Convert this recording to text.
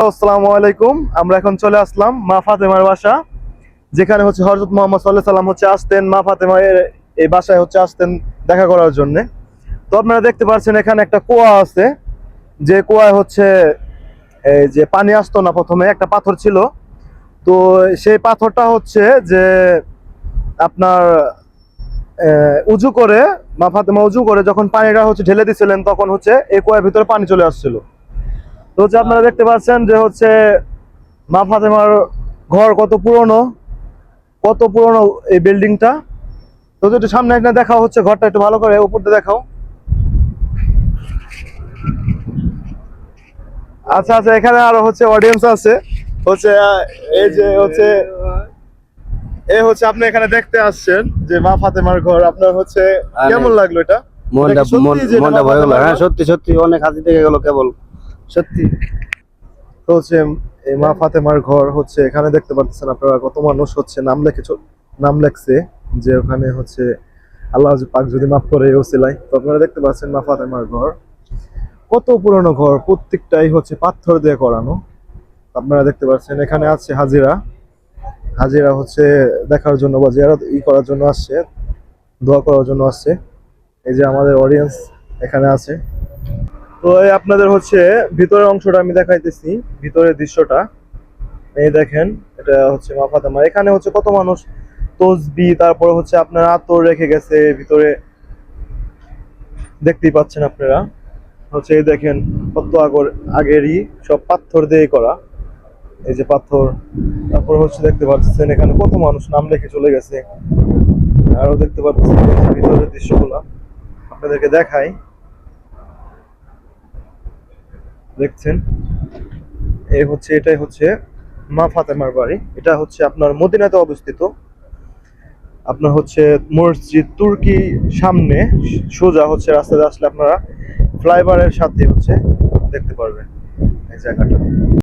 আসসালামু আলাইকুম। আমরা এখন চলে আসলাম মা ফাতেমার বাসা, যেখানে হচ্ছে হযরত মুহাম্মদ সাল্লাল্লাহু আলাইহি সাল্লাম হচ্ছে আসতেন, মা ফাতেমার এই বাসায় হচ্ছে আসতেন দেখা করার জন্য। তো আপনারা দেখতে পাচ্ছেন এখানে একটা কুয়া আছে, যে কুয়ায় হচ্ছে এই যে পানি আসতো না, প্রথমে একটা পাথর ছিল। তো সেই পাথরটা হচ্ছে যে আপনার উজু করে, মা ফাতেমা উজু করে যখন পানিটা হচ্ছে ঢেলে দিছিলেন, তখন হচ্ছে এই কুয়ার ভিতরে পানি চলে আসছিল। তো হচ্ছে আপনারা দেখতে পাচ্ছেন যে হচ্ছে মা ফাতেমার ঘর কত পুরনো এই বিল্ডিংটা। তো একটু সামনে একটা দেখাও হচ্ছে ঘরটা, একটু ভালো করে উপর দিয়ে দেখাও। আচ্ছা আচ্ছা, এখানে আরো হচ্ছে অডিয়েন্স আছে, হচ্ছে এই যে হচ্ছে আপনি এখানে দেখতে আসছেন যে মা ফাতেমার ঘর। আপনার হচ্ছে কেমন লাগলো এটা? মনটা এটা কি সত্যি যে এটা মনটা মা ভয় হলো। ফাতেমার হ্যাঁ, ঘর? সত্যি সত্যি অনেক হাসি থেকে গেল কেবল। সত্যি তো হচ্ছে এই মা ফাতেমার ঘর হচ্ছে, এখানে দেখতে পাচ্ছেন আপনারা কত মানুষ হচ্ছে নাম লেখছে, যে ওখানে হচ্ছে আল্লাহ পাক যদি মাফ করে এই ওসিলায়। তো আপনারা দেখতে পাচ্ছেন মা ফাতেমার ঘর, কত পুরনো ঘর, প্রত্যেকটাই হচ্ছে পাথর দিয়ে করানো। আপনারা দেখতে পাচ্ছেন এখানে আছে হাজিরা, হাজিরা হচ্ছে দেখার জন্য বা জিয়ারত করার জন্য আসছে, দোয়া করার জন্য আসছে। এই যে আমাদের অডিয়েন্স এখানে আছে। তো এই আপনাদের হচ্ছে ভিতরের অংশটা আমি দেখাইতেছি, ভিতরের দৃশ্যটা। এই দেখেন, এটা হচ্ছে মা ফাতেমা। এখানে হচ্ছে কত মানুষ তসবি, তারপরে হচ্ছে আপনার আতর রেখে গেছে ভিতরে, দেখতেই পাচ্ছেন আপনারা। হচ্ছে এই দেখেন কত আগেরই সব পাথর দিয়ে করা, এই যে পাথর। তারপর হচ্ছে দেখতে পাচ্ছেন এখানে কত মানুষ নাম লিখে চলে গেছে। আরো দেখতে পাচ্ছেন ভিতরের দৃশ্যগুলা আপনাদেরকে দেখাই, দেখছেন। এটাই হচ্ছে মা ফাতেমার বাড়ি। এটা হচ্ছে আপনার মদিনাতে অবস্থিত। আপনার হচ্ছে মসজিদ তুর্কি সামনে, সোজা হচ্ছে রাস্তাতে আসলে আপনারা ফ্লাইওভারের সাথে হচ্ছে দেখতে পারবেন এই জায়গাটা।